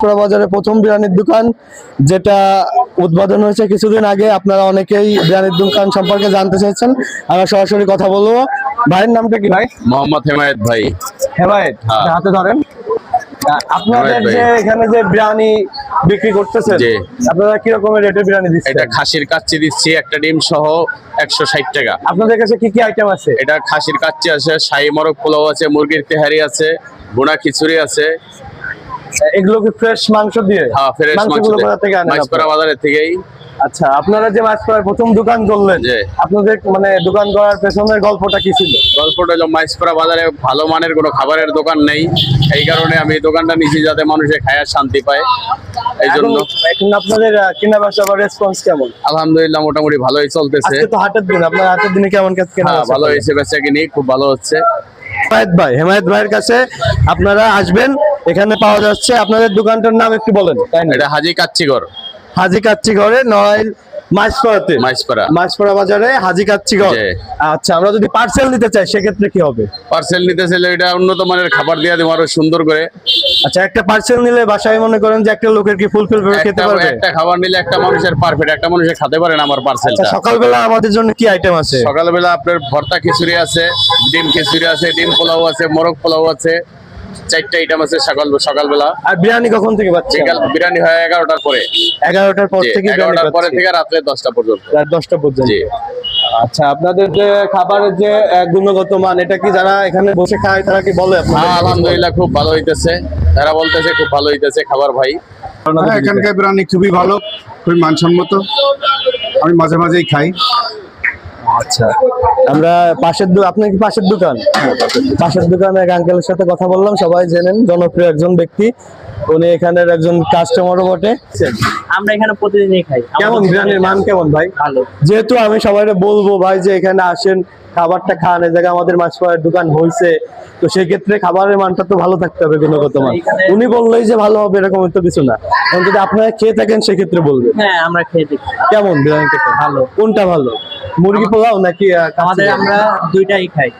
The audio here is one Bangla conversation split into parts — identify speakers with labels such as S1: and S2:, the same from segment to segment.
S1: মাছপাড়া বাজারে প্রথম বিরিয়ানির দোকান, যেটা উদ্বোধন হয়েছে কিছুদিন আগে। আপনারা অনেকেই বিরিয়ানির দোকান সম্পর্কে জানতে চাইছেন, আমরা সরাসরি কথা বলবো। ভাইয়ের নামটা কি ভাই?
S2: মোহাম্মদ হেমায়েত ভাই।
S1: হেমায়েত,
S2: হ্যাঁ।
S1: হাতে ধরেন। আপনাদের
S2: হেমায়েত ভাই।
S1: যে এখানে যে বিরিয়ানি বিক্রি করতেছেন,
S2: জি।
S1: আপনারা কি রকমের রেটে বিরিয়ানি দিচ্ছেন?
S2: এটা খাসির কাচ্চি দিচ্ছি, একটা ডিম সহ 160 টাকা।
S1: আপনাদের কাছে কি কি আইটেম আছে?
S2: এটা খাসির কাচ্চি আছে, শাহী মোরগ পোলাও আছে, মুরগির তেহারি আছে, বোনা খিচুড়ি আছে।
S1: এগুলো কি ফ্রেশ মাংস দিয়ে?
S2: হ্যাঁ, ফ্রেশ মাংস
S1: মাংসগুলো কোথা থেকে আনেন
S2: মাছপাড়া
S1: আপনারা?
S2: বাজারের থেকেই।
S1: আচ্ছা, আপনারা যে মাছপাড়ায় প্রথম দোকান করলেন,
S2: জি।
S1: আপনাদের মানে দোকান করার পেছনের গল্পটা কি ছিল?
S2: গল্পটা হলো মাছপাড়া বাজারে ভালো মানের কোনো খাবারের দোকান নেই, এই কারণে আমি এই দোকানটা নিয়েছি যাতে মানুষে খায়ার শান্তি পায়। এই জন্য
S1: এখন আপনাদের কেনা বেচা বা রেসপন্স কেমন?
S2: আলহামদুলিল্লাহ মোটামুটি ভালোই চলতেছে।
S1: আজকে তো হাটের দিন, আপনার হাটের দিনে কেমন কেনা
S2: হ্যাঁ,
S1: বেচা
S2: ভালো
S1: করলেন?
S2: হয়েছে, বেচা কিনি খুব ভালো হচ্ছে।
S1: হেমায়েত ভাইয়ের কাছে আপনারা আসবেন, এখানে পাওয়া যাচ্ছে। আপনাদের দোকানটার নাম একটু বলেন।
S2: এটা হাজি কাচ্চিঘর,
S1: হাজি কাচ্চিঘরে, নড়াইল মাছপাড়াতে,
S2: মাছপাড়া।
S1: মাছপাড়া বাজারে হাজি কাচ্চিঘর।
S2: জি।
S1: আচ্ছা, আমরা যদি পার্সেল নিতে চাই সেক্ষেত্রে কি হবে?
S2: পার্সেল নিতে চাইলে এটা উন্নত মানের খাবার দিয়ে দেবো আরো সুন্দর করে।
S1: আচ্ছা, একটা পার্সেল নিলে বাসায় মনে করেন যে একটা লোকের কি ফুলফিল করে খেতে পারবে?
S2: একটা খাবার নিলে একটা মানুষের পারফেক্ট, একটা মানুষের খেতে পারে না আমার
S1: আচ্ছা,
S2: পার্সেলটা।
S1: সকালবেলা আমাদের জন্য কি আইটেম আছে?
S2: সকালবেলা আপনার ভর্তা খিচুড়ি আছে, ডিম খিচুড়ি আছে, ডিম পোলাও আছে, মোরগ পোলাও আছে, 4টা আইটেম আছে সকালবেলা।
S1: আর বিরিয়ানি কখন থেকে পাচ্ছি?
S2: বিকাল বিরিয়ানি হয় 11টার পরে।
S1: 11টার পর
S2: জি,
S1: থেকে
S2: 11টার পরে থেকে রাত্রে 10টা পর্যন্ত।
S1: রাত 10টা পর্যন্ত।
S2: জি।
S1: আচ্ছা, আপনাদের যে খাবারের যে গুণগত মান, এটা কি যারা এখানে বসে খায় তারা কি বলে আপনাদের?
S2: হ্যাঁ, আলহামদুলিল্লাহ খুব ভালো হইতেছে, তারা বলতেছে খুব ভালো হইতেছে খাবার ভাই।
S3: হ্যাঁ, এখানকার বিরিয়ানি খুবই ভালো, খুবই মানসম্মত। আমি মাঝে মাঝেই খাই।
S1: আচ্ছা, আমরা আপনার কি পাশের দোকান? পাশের দোকানে এক আঙ্কেলের সাথে কথা বললাম, সবাই জেনেন, জনপ্রিয় একজন ব্যক্তি, উনি এখানের একজন কাস্টমারও বটে।
S4: আমরা এখানে প্রতিদিনই খাই।
S1: কেমন বিরিয়ানির মান কেমন ভাই?
S4: ভালো।
S1: যেহেতু আমি সবাই বলবো ভাই যে এখানে আসেন, খাবারটা খান, এই জায়গায় আমাদের মাছপাড়ার দোকান হয়েছে, তো সেই ক্ষেত্রে খাবারের মানটা তো ভালো থাকতে হবে, গুণগত মান। উনি বললেই যে ভালো হবে এরকম তো কিছু না, কারণ যদি আপনারা খেয়ে থাকেন সেক্ষেত্রে বলবেন।
S4: হ্যাঁ, আমরা খেয়ে দেখি।
S1: কেমন বিরিয়ানিটা?
S4: ভালো।
S1: কোনটা ভালো, মুরগি পোলাও নাকি
S4: আমাদের আমরা দুইটাই খাই,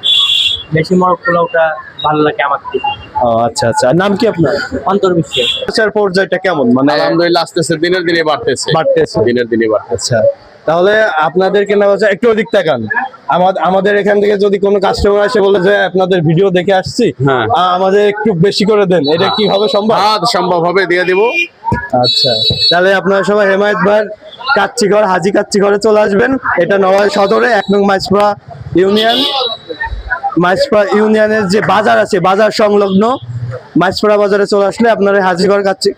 S4: বেশি মোরগ পোলাওটা ভালো লাগে আমার থেকে।
S1: ও আচ্ছা আচ্ছা, নাম কি আপনার?
S4: অন্তর্বিশ্বাস।
S1: আচ্ছা, পর্যায়টা কেমন মানে
S2: আলহামদুলিল্লাহ আসতেছে, দিনের দিনে বাড়তেছে,
S1: বাড়তেছে?
S2: দিনের দিনে বাড়তেছে।
S1: আচ্ছা, তাহলে আপনাদের কেনা বেচা একটু ওদিক তাকান। আমাদের এখান থেকে যদি কোনো কাস্টমার এসে বলে যে আপনাদের ভিডিও দেখে আসছি,
S2: হ্যাঁ।
S1: আমাদের একটু বেশি করে দেন, এটা কি হবে সম্ভব?
S2: হ্যাঁ, সম্ভব হবে, দিয়ে দিব।
S1: আচ্ছা, তাহলে আপনারা সবাই হেমায়েত ভাইয়ের কাচ্চিঘর, হাজি কাচ্চিঘরে চলে আসবেন। এটা নড়াইল সদরে 1 নং মাছপাড়া ইউনিয়ন। মাছপাড়া ইউনিয়নের যে বাজার আছে, বাজার সংলগ্ন মাছপাড়া বাজারে চলে আসলে আপনারা হাজিঘর কাচ্চি